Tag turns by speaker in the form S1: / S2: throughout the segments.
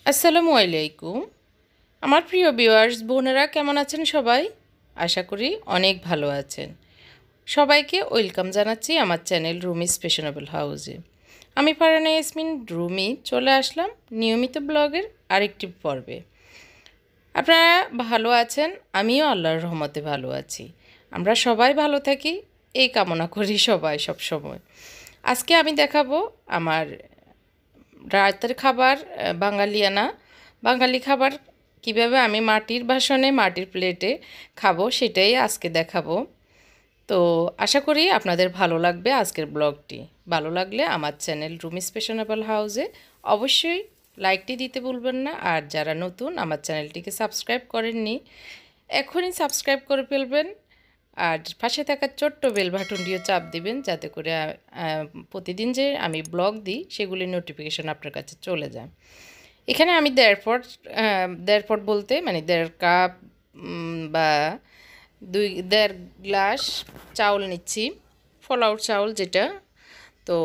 S1: আসসালামু আলাইকুম। আমার প্রিয় ভিউয়ার্স বোনেরা কেমন আছেন সবাই? আশা করি অনেক ভালো আছেন। সবাইকে ওয়েলকাম জানাচ্ছি আমার চ্যানেল রুমিস ফ্যাশনেবল হাউসে। আমি ফারহানা ইয়াসমিন রুমি চলে আসলাম নিয়মিত ব্লগের আরেকটি পর্বে। আপনারা ভালো আছেন, আমিও আল্লাহর রহমতে ভালো আছি। আমরা সবাই ভালো থাকি এই কামনা করি সবাই সব সময়। আজকে আমি দেখাবো আমার রাতের খাবার, বাঙালিয়ানা বাঙালি খাবার কিভাবে আমি মাটির বাসনে মাটির প্লেটে খাবো সেটাই আজকে দেখাবো। তো আশা করি আপনাদের ভালো লাগবে আজকের ব্লগটি। ভালো লাগলে আমার চ্যানেল রুমিস ফ্যাশনেবল হাউসে অবশ্যই লাইকটি দিতে ভুলবেন না। আর যারা নতুন আমার চ্যানেলটিকে সাবস্ক্রাইব করেননি এখনই সাবস্ক্রাইব করে ফেলবেন। আর পাশে থাকা ছোট্ট বেল বাটনটিও চাপ দিবেন যাতে করে প্রতিদিন যে আমি ব্লগ দিই সেগুলির নোটিফিকেশন আপনার কাছে চলে যায়। এখানে আমি দেড় পট বলতে মানে 1.5 কাপ বা 1.5 গ্লাস চাউল নিচ্ছি, ফলাউট চাউল যেটা। তো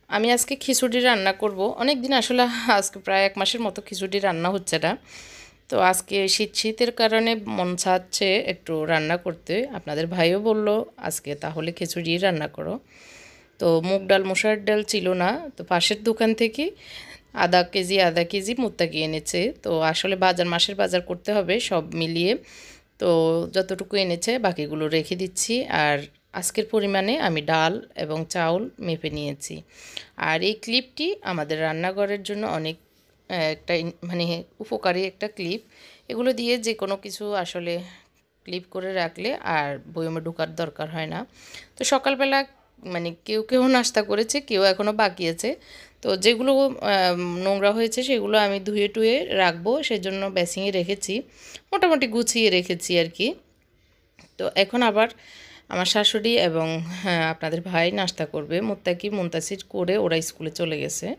S1: আমি আজকে খিচুড়ি রান্না করব। অনেক দিন আসলে আজকে প্রায় 1 মাসের মতো খিচুড়ি রান্না হচ্ছে না। তো আজকে শীতের কারণে মন চাচ্ছে একটু রান্না করতে। আপনাদের ভাইও বলল আজকে তাহলে খিচুড়ি রান্না করো। তো মুগ ডাল মসুর ডাল ছিল না, তো পাশের দোকান থেকে আধা কেজি মুত্তাকি এনেছে। তো আসলে মাসের বাজার করতে হবে সব মিলিয়ে। তো যতটুকু এনেছে বাকিগুলো রেখে দিচ্ছি। আর আজকের পরিমাণে আমি ডাল এবং চাউল মেপে নিয়েছি। আর এই ক্লিপটি আমাদের রান্নাঘরের জন্য অনেক একটা মানে উপকারী একটা ক্লিপ। এগুলো দিয়ে যে কোনো কিছু আসলে ক্লিপ করে রাখলে আর বয়মে ঢোকার দরকার হয় না। তো সকালবেলা মানে কেউ নাস্তা করেছে, কেউ এখনও বাকি আছে। তো যেগুলো নোংরা হয়েছে সেগুলো আমি ধুয়ে টুয়ে রাখবো, সেজন্য বেসিংয়ে রেখেছি, মোটামুটি গুছিয়ে রেখেছি আর কি। তো এখন আবার আমার শাশুড়ি এবং আপনাদের ভাই নাস্তা করবে, মুত্তাকি মুনতাসির করে ওরা স্কুলে চলে গেছে।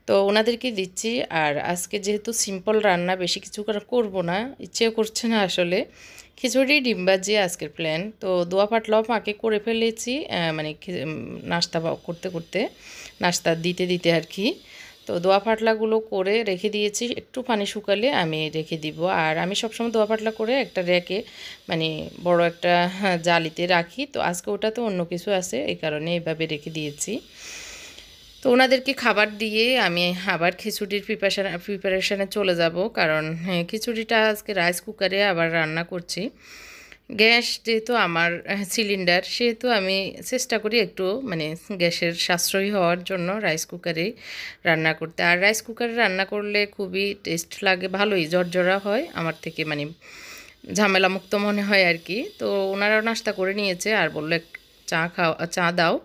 S1: তো ওনাদেরকে দিচ্ছি। আর আজকে যেহেতু সিম্পল রান্না, বেশি কিছু করব না, ইচ্ছেও করছে না আসলে। খিচুড়ি ডিম ভাজি আজকের প্ল্যান। তো দোয়া পাটলাও ফাঁকে করে ফেলেছি, মানে নাস্তা করতে করতে, নাস্তা দিতে দিতে আর কি। তো দোয়া পাটলাগুলো করে রেখে দিয়েছি, একটু পানি শুকালে আমি রেখে দিব। আর আমি সবসময় দোয়া পাটলা করে একটা র্যাকে মানে বড় একটা জালিতে রাখি। তো আজকে ওটাতে অন্য কিছু আছে, এই কারণে এইভাবে রেখে দিয়েছি। তো ওনাদেরকে খাবার দিয়ে আমি আবার খিচুড়ির প্রিপারেশানে চলে যাব। কারণ খিচুড়িটা আজকে রাইস কুকারে আবার রান্না করছি। গ্যাস যেহেতু আমার সিলিন্ডার, সেহেতু আমি চেষ্টা করি একটু মানে গ্যাসের সাশ্রয়ী হওয়ার জন্য রাইস কুকারেই রান্না করতে। আর রাইস কুকারে রান্না করলে খুবই টেস্ট লাগে, ভালোই ঝরঝরা হয়, আমার থেকে মানে ঝামেলামুক্ত মনে হয় আর কি। তো ওনারাও নাস্তা করে নিয়েছে আর বললো চা দাও।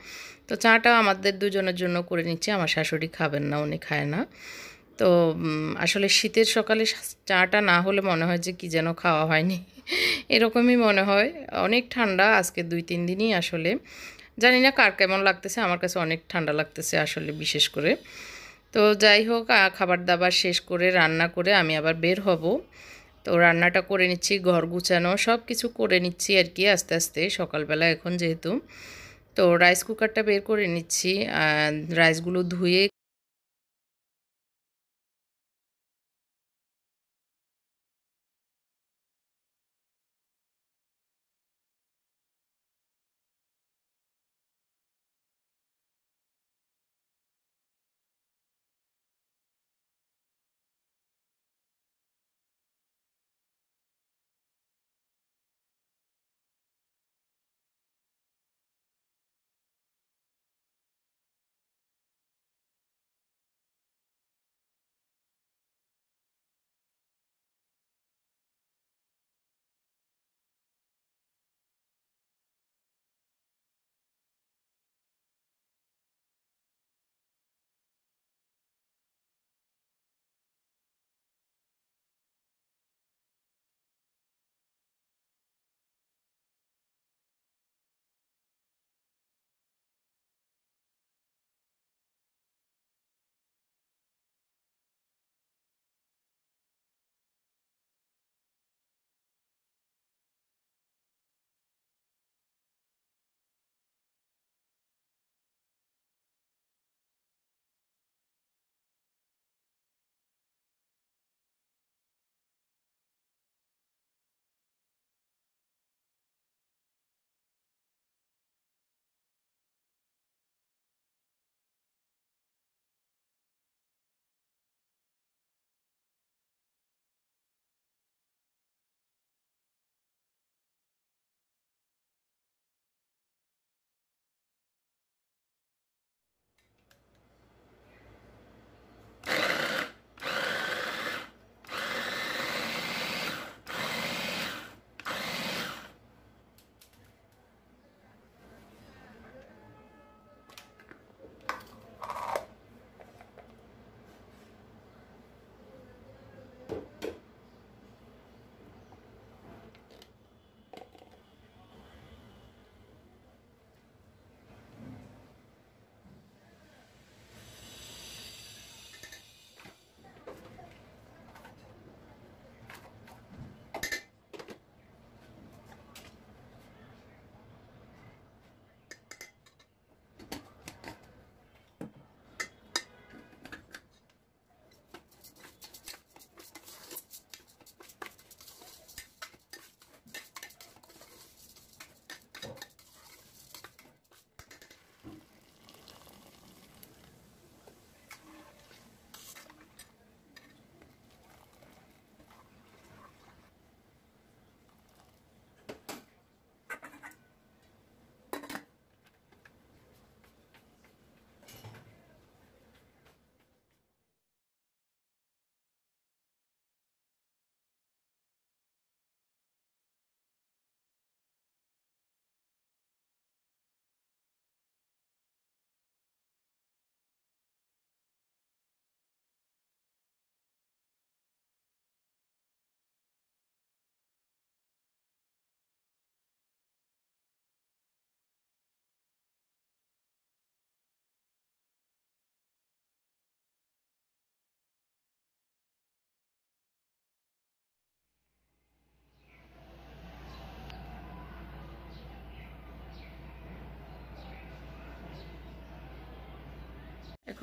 S1: তো চাটা আমাদের দুজনের জন্য করে নিচ্ছি, আমার শাশুড়ি খাবেন না, উনি খায় না। তো আসলে শীতের সকালে চাটা না হলে মনে হয় যে কি যেন খাওয়া হয়নি এরকমই মনে হয়। অনেক ঠান্ডা আজকে 2-3 দিনই আসলে, জানি না কার কেমন লাগতেছে, আমার কাছে অনেক ঠান্ডা লাগতেছে আসলে বিশেষ করে। তো যাই হোক, খাবার দাবার শেষ করে রান্না করে আমি আবার বের হব। তো রান্নাটা করে নিচ্ছি, ঘর গুছানো সব কিছু করে নিচ্ছি আর কি আস্তে আস্তে, সকালবেলা এখন যেহেতু। তো রাইস কুকারটা বের করে নিচ্ছি, রাইসগুলো ধুয়ে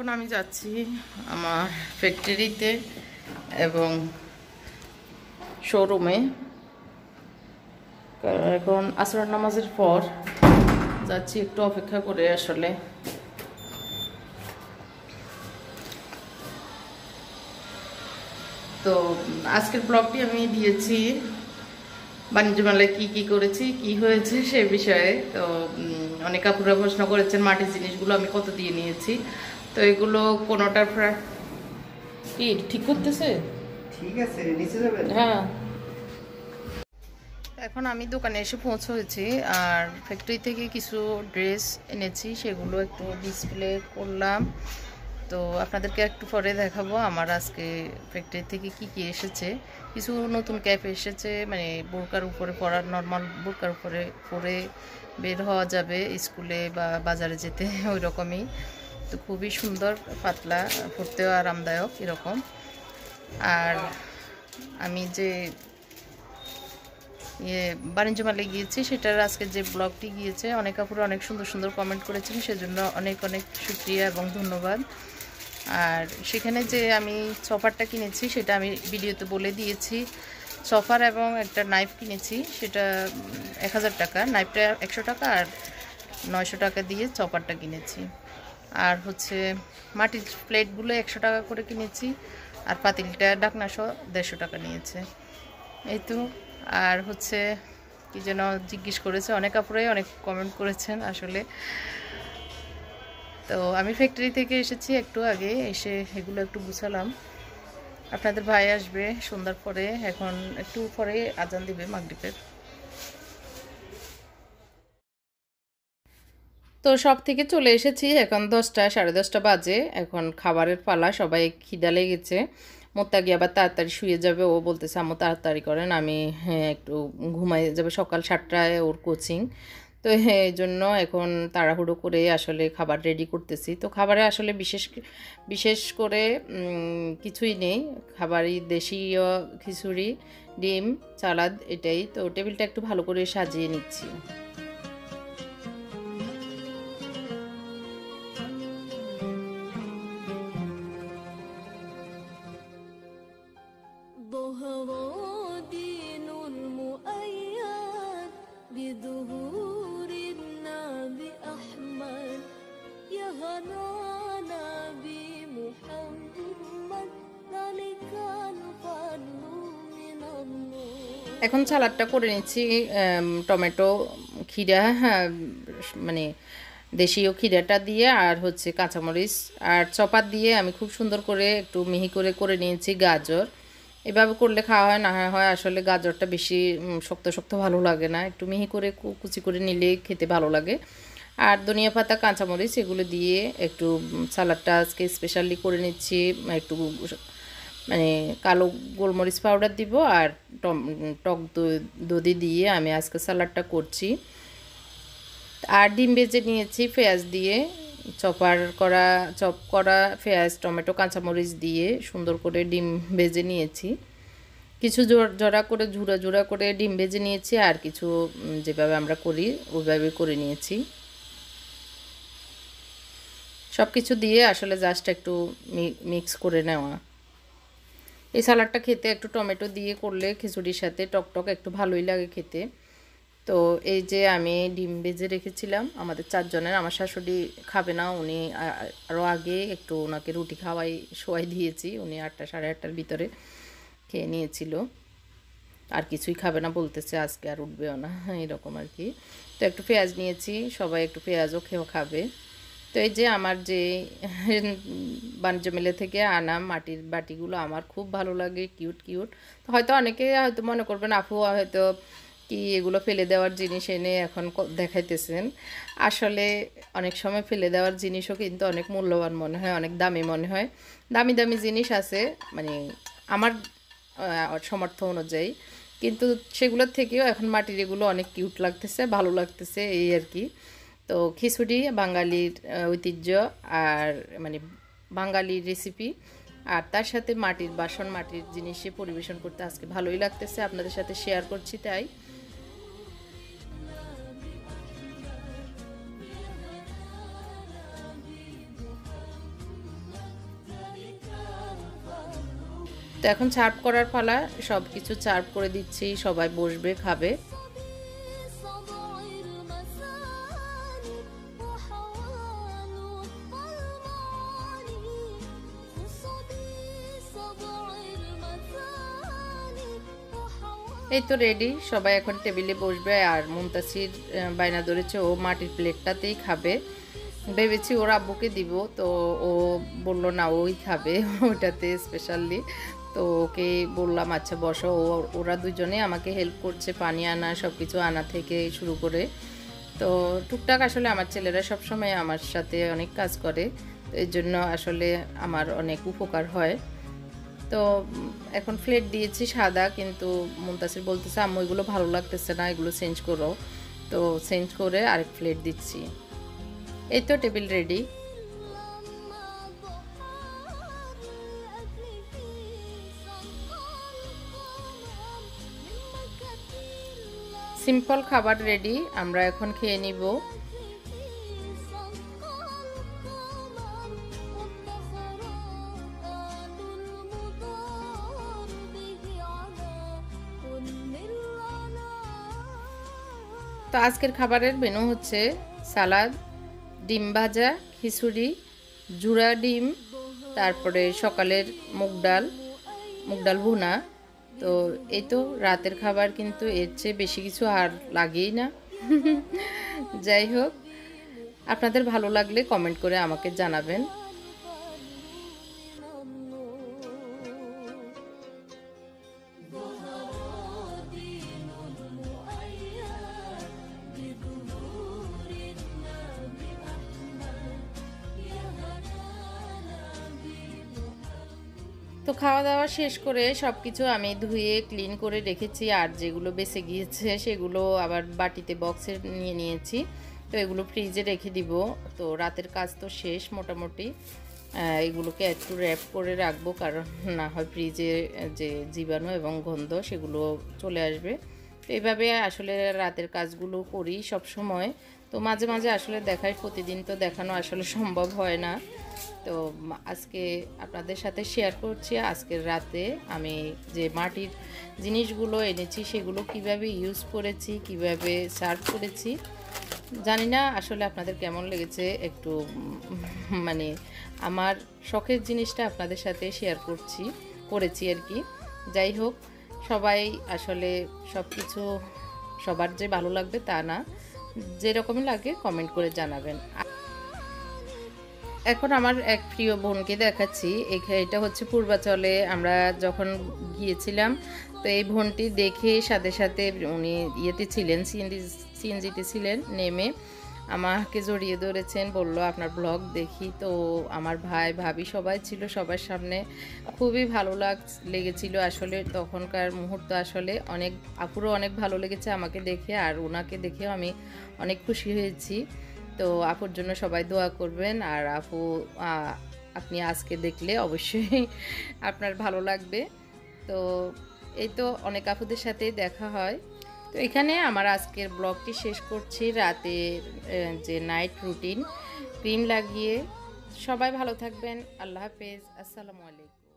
S1: এখন আমি যাচ্ছি আমার ফ্যাক্টরিতে এবং শোরুমে। এখন আসর নামাজের পর যাচ্ছি, একটু অপেক্ষা করে আসলে। তো আজকের ব্লগটি আমি দিয়েছি বাণিজ্য মেলায় কি করেছি, কি হয়েছে সে বিষয়ে। তো অনেক আপুরা প্রশ্ন করেছেন মাটির জিনিসগুলো আমি কত দিয়ে নিয়েছি। তো এগুলো কোনোটার প্রায় কি ঠিক করতেছে, ঠিক আছে নিচে যাবেন। হ্যাঁ, এখন আমি দোকানে এসে পৌঁছেছি আর ফ্যাক্টরি থেকে কিছু ড্রেস এনেছি, সেগুলো একটু ডিসপ্লে করলাম। তো আপনাদেরকে একটু পরে দেখাবো আমার আজকে ফ্যাক্টরি থেকে কি এসেছে। কিছু নতুন ক্যাপ এসেছে, মানে বোরকার উপরে পরার, নর্মাল বোরকার উপরে পরে বের হওয়া যাবে স্কুলে বা বাজারে যেতে, ওই রকমই। তো খুবই সুন্দর, পাতলা, পরতেও আরামদায়ক এরকম। আর আমি যে বাণিজ্য মেলায় গিয়েছি সেটার আজকে যে ব্লগটি গিয়েছে, অনেক আপুরা অনেক সুন্দর সুন্দর কমেন্ট করেছেন, সেজন্য অনেক অনেক শুকরিয়া এবং ধন্যবাদ। আর সেখানে যে আমি চপারটা কিনেছি সেটা আমি ভিডিওতে বলে দিয়েছি। চপার এবং একটা নাইফ কিনেছি, সেটা 1000 টাকা, নাইফটা 100 টাকা, আর 900 টাকা দিয়ে চপারটা কিনেছি। আর হচ্ছে মাটির প্লেটগুলো 100 টাকা করে কিনেছি, আর পাতিলটা ঢাকনাসহ 150 টাকা নিয়েছে। এই তো। আর হচ্ছে কি যেন জিজ্ঞেস করেছে অনেক আপুরাই, অনেক কমেন্ট করেছেন আসলে। তো আমি ফ্যাক্টরি থেকে এসেছি একটু আগে, এসে এগুলো একটু গুছালাম। আপনাদের ভাই আসবে সন্ধ্যার পরে, এখন একটু পরে আজান দিবে মাগরিবের। তো সব থেকে চলে এসেছি, এখন 10টা, 10:30 বাজে। এখন খাবারের পালা, সবাই খিদা লেগেছে। মোত্তাকি আবার তাড়াতাড়ি শুয়ে যাবে, ও বলতেছে আম্মু তাড়াতাড়ি করেন, আমি হ্যাঁ একটু ঘুমাই যাবে, সকাল 7টায় ওর কোচিং। তো হ্যাঁ, এই জন্য এখন তাড়াহুড়ো করে আসলে খাবার রেডি করতেছি। তো খাবারে আসলে বিশেষ বিশেষ করে কিছুই নেই, খাবারই দেশীয় খিচুড়ি, ডিম, সালাদ, এটাই। তো টেবিলটা একটু ভালো করে সাজিয়ে নিচ্ছি। এখন সালাডটা করে নিচ্ছি, টমেটো, খিরা, হ্যাঁ মানে দেশীয় খিরাটা দিয়ে, আর হচ্ছে কাঁচামরিচ আর চপাত দিয়ে আমি খুব সুন্দর করে একটু মিহি করে করে নিয়েছি গাজর। এভাবে করলে খাওয়া হয়, না হয় আসলে গাজরটা বেশি শক্ত শক্ত ভালো লাগে না, একটু মিহি করে কুচি করে নিলে খেতে ভালো লাগে। আর ধনিয়া পাতা, কাঁচামরিচ এগুলো দিয়ে একটু সালাডটা আজকে স্পেশালি করে নিচ্ছি। একটু মানে কালো গোলমরিচ পাউডার দিব, আর টক দধি দিয়ে আমি আজকে সালাডটা করছি। আর ডিম ভেজে নিয়েছি পেঁয়াজ দিয়ে, চপ করা পেঁয়াজ, টমেটো, কাঁচামরিচ দিয়ে সুন্দর করে ডিম ভেজে নিয়েছি। কিছু জোড়া করে ঝুরা করে ডিম ভেজে নিয়েছি, আর কিছু যেভাবে আমরা করি ওইভাবে করে নিয়েছি। সব কিছু দিয়ে আসলে জাস্ট একটু মিক্স করে নেওয়া। এই সালাডটা খেতে একটু টমেটো দিয়ে করলে খিচুড়ির সাথে টকটক একটু ভালোই লাগে খেতে। তো এই যে আমি ডিম ভেজে রেখেছিলাম আমাদের 4 জনের, আমার শাশুড়ি খাবে না, উনি আরও আগে একটু ওনাকে রুটি শোয়াই দিয়েছি, উনি 8টা, 8:30টার ভিতরে খেয়ে নিয়েছিল। আর কিছুই খাবে না বলতেছে, আজকে আর উঠবেও না, এরকম আর কি। তো একটু পেঁয়াজ নিয়েছি, সবাই একটু পেঁয়াজও খাবে। তো এই যে আমার যে বাণিজ্য মেলা থেকে আনা মাটির বাটিগুলো আমার খুব ভালো লাগে, কিউট। তো হয়তো অনেকে হয়তো মনে করবেন আপু হয়তো কি এগুলো ফেলে দেওয়ার জিনিস এনে এখন দেখাইতেছেন। আসলে অনেক সময় ফেলে দেওয়ার জিনিসও কিন্তু অনেক মূল্যবান মনে হয়, অনেক দামি মনে হয়। দামি দামি জিনিস আছে মানে আমার সামর্থ্য অনুযায়ী, কিন্তু সেগুলোর থেকেও এখন মাটির এগুলো অনেক কিউট লাগতেছে, ভালো লাগতেছে, এই আর কি। তো খিচুড়ি বাঙালির ঐতিহ্য, আর মানে বাঙালির রেসিপি, আর তার সাথে মাটির বাসন, মাটির জিনিসে পরিবেশন করতে আজকে ভালোই লাগতেছে, আপনাদের সাথে শেয়ার করছি তাই। তো এখন সার্ভ করার পালা, সব কিছু সার্ভ করে দিচ্ছি, সবাই বসবে খাবে। এই তো রেডি, সবাই এখন টেবিলে বসবে। আর মুনতাসির বায়না ধরেছে ও মাটির প্লেটটাতেই খাবে। ভেবেছি ওর আব্বুকে দিব, তো ও বলল না ওই খাবে ওটাতে স্পেশালি। তো ওকে বললাম আচ্ছা বসো। ওরা দুজনে আমাকে হেল্প করছে, পানি আনা, সব কিছু আনা থেকে শুরু করে। তো টুকটাক আসলে আমার ছেলেরা সবসময় আমার সাথে অনেক কাজ করে, তো এর জন্য আসলে আমার অনেক উপকার হয়। তো এখন প্লেট দিয়েছি সাদা, কিন্তু মুনতাসির বলতেছে আম্মু এগুলো ভালো লাগতেছে না, এগুলো চেঞ্জ করো। তো চেঞ্জ করে আরেক প্লেট দিচ্ছি। এই তো টেবিল রেডি। সিম্পল খাবার রেডি, আমরা এখন খেয়ে নিব। তো আজকের খাবারের মেনু হচ্ছে সালাদ, ডিম ভাজা, খিচুড়ি, জুড়া ডিম, তারপরে সকালের মুগ ডাল ভুনা। তো এই তো রাতের খাবার, কিন্তু এর চেয়ে বেশি কিছু আর লাগেই না। যাই হোক, আপনাদের ভালো লাগলে কমেন্ট করে আমাকে জানাবেন। তো খাওয়া দাওয়া শেষ করে সব কিছু আমি ধুয়ে ক্লিন করে রেখেছি, আর যেগুলো বেঁচে গিয়েছে সেগুলো আবার বাটিতে বক্সে নিয়ে নিয়েছি। তো এগুলো ফ্রিজে রেখে দিব। তো রাতের কাজ তো শেষ মোটামুটি, এগুলোকে একটু র্যাপ করে রাখবো, কারণ না হয় ফ্রিজে যে জীবাণু এবং গন্ধ সেগুলো চলে আসবে। তো এইভাবে আসলে রাতের কাজগুলো করি সব সময়। তো মাঝে মাঝে আসলে দেখাই, প্রতিদিন তো দেখানো আসলে সম্ভব হয় না। তো আজকে আপনাদের সাথে শেয়ার করছি আজকের রাতে আমি যে মাটির জিনিসগুলো এনেছি সেগুলো কিভাবে ইউজ করেছি, কিভাবে সার্ভ করেছি। জানি না আসলে আপনাদের কেমন লেগেছে, একটু মানে আমার শখের জিনিসটা আপনাদের সাথে শেয়ার করেছি আর কি। যাই হোক, সবাই আসলে সব কিছু সবার যে ভালো লাগবে তা না, যেরকমই লাগে কমেন্ট করে জানাবেন। এখন আমার এক প্রিয় বোনকে দেখাচ্ছি। এটা হচ্ছে পূর্বাচলে আমরা যখন গিয়েছিলাম, তো এই বোনটি দেখে সাথে সাথে উনি ইয়েতে ছিলেন, সিএনজিতে ছিলেন, নেমে আমাকে জড়িয়ে ধরেছেন, বলল আপনার ব্লগ দেখি। তো আমার ভাই ভাবি সবাই ছিল সবার সামনে, খুবই ভালো লেগেছিল আসলে তখনকার মুহূর্ত। আসলে আপুরও অনেক ভালো লেগেছে আমাকে দেখে, আর ওনাকে দেখেও আমি অনেক খুশি হয়েছি। তো আপুর জন্য সবাই দোয়া করবেন। আর আপনি আজকে দেখলে অবশ্যই আপনার ভালো লাগবে। তো এই তো অনেক আপুদের সাথে দেখা হয়। তো এখানে আমার আজকের ব্লগটি শেষ করছি। রাতে যে নাইট রুটিন, ক্রিম লাগিয়ে। সবাই ভালো থাকবেন। আল্লাহ হাফেজ, আসসালামু আলাইকুম।